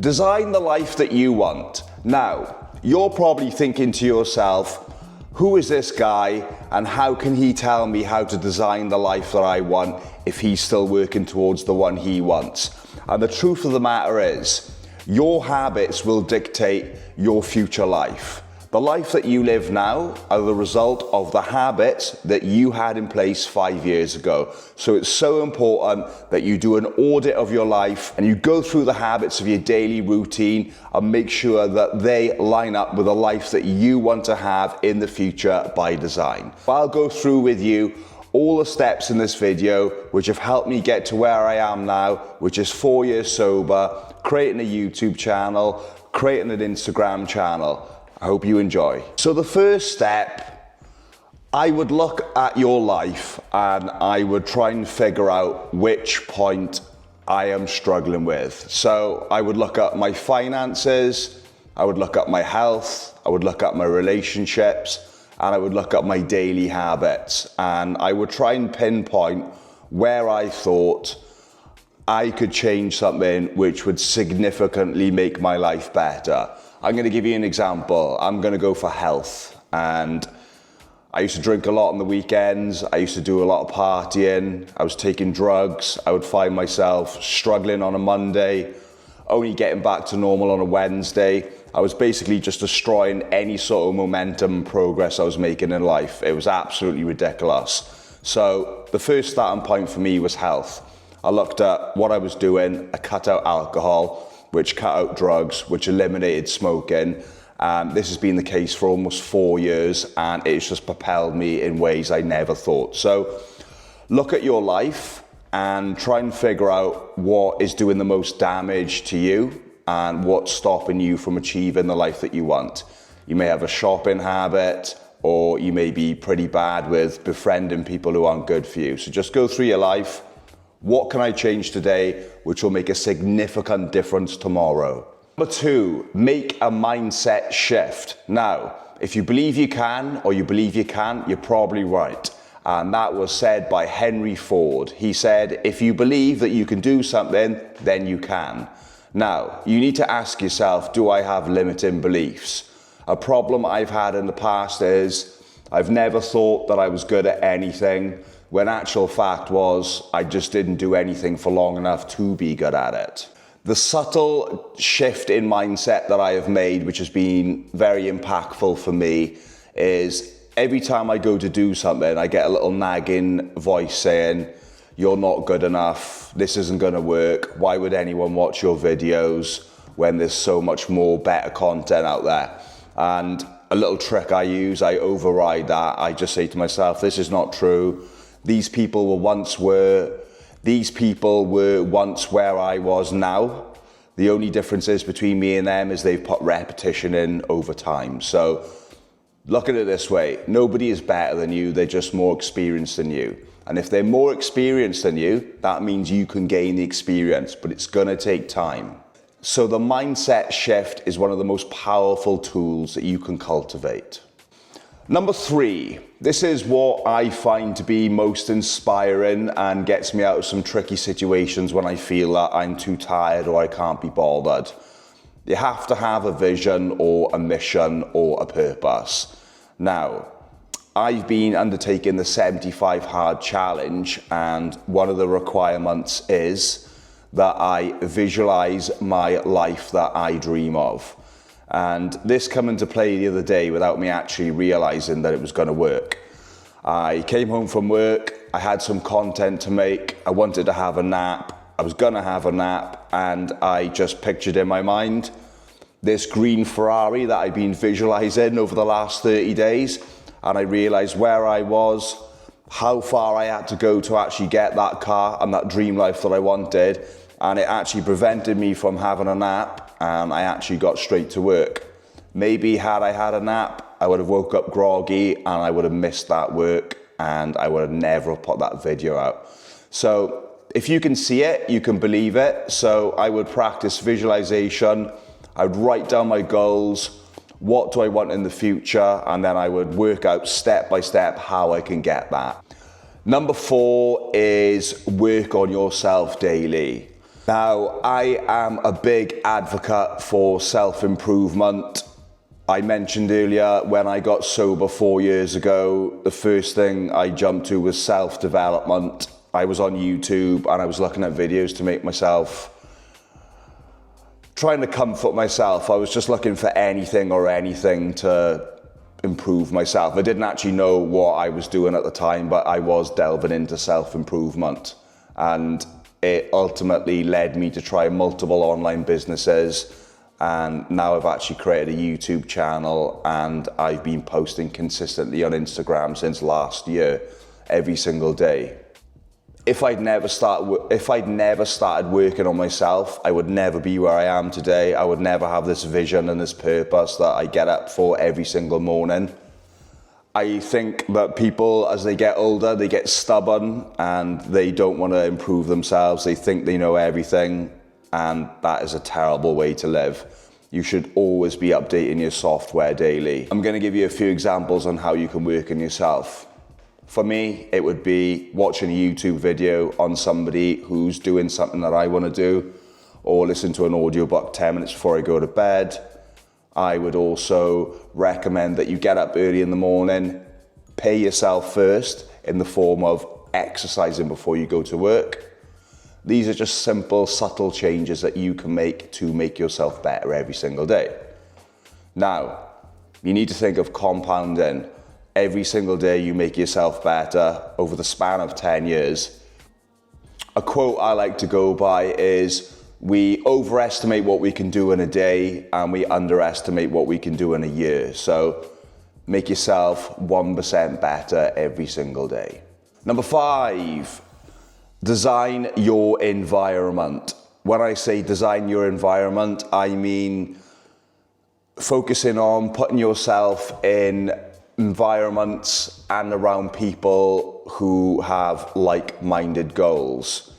Design the life that you want. Now, you're probably thinking to yourself, who is this guy and how can he tell me how to design the life that I want if he's still working towards the one he wants? And the truth of the matter is, your habits will dictate your future life. The life that you live now are the result of the habits that you had in place 5 years ago. So it's so important that you do an audit of your life and you go through the habits of your daily routine and make sure that they line up with the life that you want to have in the future by design. I'll go through with you all the steps in this video which have helped me get to where I am now, which is 4 years sober, creating a YouTube channel, creating an Instagram channel. I hope you enjoy. So the first step, I would look at your life and I would try and figure out which point I am struggling with. So I would look at my finances, I would look at my health, I would look at my relationships, and I would look at my daily habits. And I would try and pinpoint where I thought I could change something which would significantly make my life better. I'm going to give you an example. I'm going to go for health. And I used to drink a lot on the weekends. I used to do a lot of partying. I was taking drugs. I would find myself struggling on a Monday, only getting back to normal on a Wednesday. I was basically just destroying any sort of momentum and progress I was making in life. It was absolutely ridiculous. So the first starting point for me was health. I looked at what I was doing. I cut out alcohol, which cut out drugs, which eliminated smoking. This has been the case for almost 4 years and it's just propelled me in ways I never thought. So look at your life and try and figure out what is doing the most damage to you and what's stopping you from achieving the life that you want. You may have a shopping habit, or you may be pretty bad with befriending people who aren't good for you. So just go through your life. What can I change today which will make a significant difference tomorrow? Number 2, make a mindset shift. Now, if you believe you can or you believe you can't, you're probably right. And that was said by Henry Ford. He said, if you believe that you can do something, then you can. Now, you need to ask yourself, do I have limiting beliefs? A problem I've had in the past is I've never thought that I was good at anything, when actual fact was I just didn't do anything for long enough to be good at it. The subtle shift in mindset that I have made, which has been very impactful for me, is every time I go to do something, I get a little nagging voice saying, you're not good enough, this isn't gonna work, why would anyone watch your videos when there's so much more better content out there? And a little trick I use, I override that. I just say to myself, this is not true. These people were once where I was now. The only difference is between me and them is they've put repetition in over time. So look at it this way, nobody is better than you, they're just more experienced than you. And if they're more experienced than you, that means you can gain the experience, but it's gonna take time. So the mindset shift is one of the most powerful tools that you can cultivate. Number 3, this is what I find to be most inspiring and gets me out of some tricky situations when I feel that I'm too tired or I can't be bothered. You have to have a vision or a mission or a purpose. Now, I've been undertaking the 75 Hard Challenge, and one of the requirements is that I visualize my life that I dream of. And this came into play the other day without me actually realizing that it was going to work. I came home from work, I had some content to make, I wanted to have a nap, I was going to have a nap, and I just pictured in my mind this green Ferrari that I'd been visualizing over the last 30 days, and I realized where I was, how far I had to go to actually get that car and that dream life that I wanted, and it actually prevented me from having a nap, and I actually got straight to work. Maybe had I had a nap, I would have woke up groggy and I would have missed that work and I would have never put that video out. So if you can see it, you can believe it. So I would practice visualization. I would write down my goals. What do I want in the future? And then I would work out step by step how I can get that. Number 4 is work on yourself daily. Now, I am a big advocate for self-improvement. I mentioned earlier when I got sober 4 years ago, the first thing I jumped to was self-development. I was on YouTube and I was looking at videos to make myself, trying to comfort myself. I was just looking for anything to improve myself. I didn't actually know what I was doing at the time, but I was delving into self-improvement. And it ultimately led me to try multiple online businesses. And now I've actually created a YouTube channel and I've been posting consistently on Instagram since last year, every single day. If I'd never started working on myself, I would never be where I am today. I would never have this vision and this purpose that I get up for every single morning. I think that people, as they get older, they get stubborn and they don't want to improve themselves. They think they know everything, and that is a terrible way to live. You should always be updating your software daily. I'm going to give you a few examples on how you can work on yourself. For me, it would be watching a YouTube video on somebody who's doing something that I want to do, or listen to an audiobook 10 minutes before I go to bed. I would also recommend that you get up early in the morning, pay yourself first in the form of exercising before you go to work. These are just simple, subtle changes that you can make to make yourself better every single day. Now, you need to think of compounding. Every single day you make yourself better over the span of 10 years. A quote I like to go by is, we overestimate what we can do in a day and we underestimate what we can do in a year. So make yourself 1% better every single day. Number 5, design your environment. When I say design your environment, I mean focusing on putting yourself in environments and around people who have like-minded goals.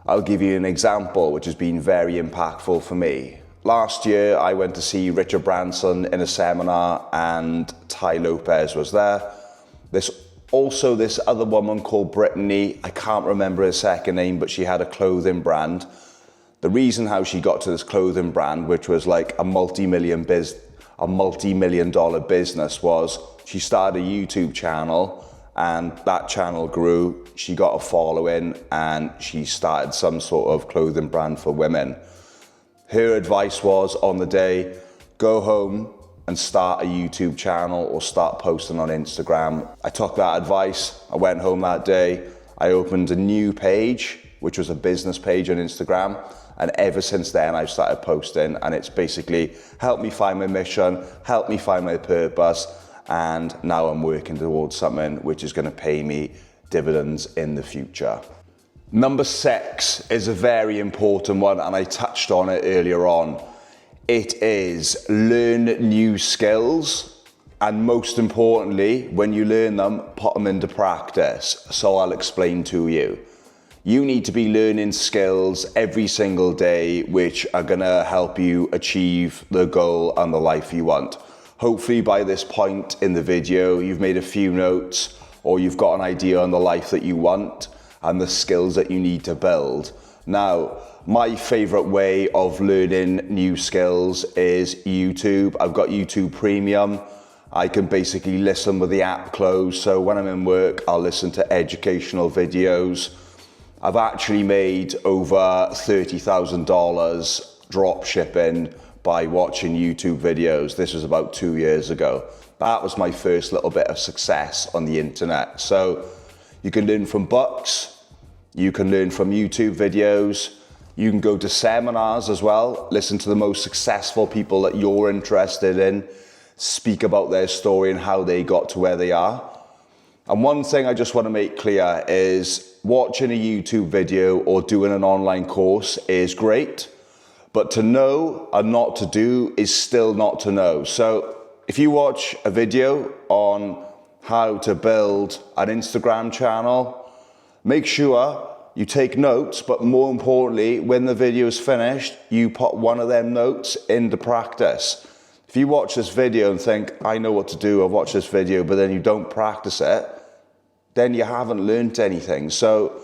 I'll give you an example which has been very impactful for me. Last year, I went to see Richard Branson in a seminar and Ty Lopez was there. This other woman called Brittany, I can't remember her second name, but she had a clothing brand. The reason how she got to this clothing brand, which was like a multi-million dollar business, was she started a YouTube channel and that channel grew. She got a following and she started some sort of clothing brand for women. Her advice was, on the day, go home and start a YouTube channel or start posting on Instagram. I took that advice. I went home that day. I opened a new page, which was a business page on Instagram. And ever since then, I've started posting, and it's basically helped me find my mission, helped me find my purpose. And now I'm working towards something which is going to pay me dividends in the future. Number 6 is a very important one, and I touched on it earlier on. It is learn new skills, and most importantly, when you learn them, put them into practice. So I'll explain to you. You need to be learning skills every single day which are going to help you achieve the goal and the life you want. Hopefully by this point in the video, you've made a few notes or you've got an idea on the life that you want and the skills that you need to build. Now, my favorite way of learning new skills is YouTube. I've got YouTube Premium. I can basically listen with the app closed. So when I'm in work, I'll listen to educational videos. I've actually made over $30,000 drop shipping by watching YouTube videos. This was about 2 years ago. That was my first little bit of success on the internet. So you can learn from books, you can learn from YouTube videos, you can go to seminars as well, listen to the most successful people that you're interested in, speak about their story and how they got to where they are. And one thing I just want to make clear is watching a YouTube video or doing an online course is great, but to know and not to do is still not to know. So if you watch a video on how to build an Instagram channel, make sure you take notes, but more importantly, when the video is finished, you put one of them notes into practice. If you watch this video and think, I know what to do, I've watched this video, but then you don't practice it, then you haven't learned anything. So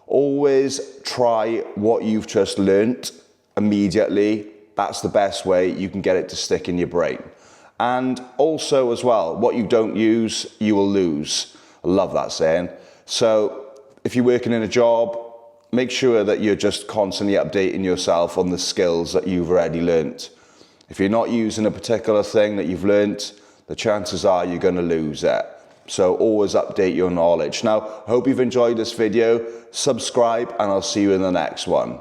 Always try what you've just learnt immediately. That's the best way you can get it to stick in your brain. And also as well, what you don't use, you will lose. I love that saying. So if you're working in a job, make sure that you're just constantly updating yourself on the skills that you've already learnt. If you're not using a particular thing that you've learnt, the chances are you're going to lose it. So always update your knowledge. Now, I hope you've enjoyed this video. Subscribe and I'll see you in the next one.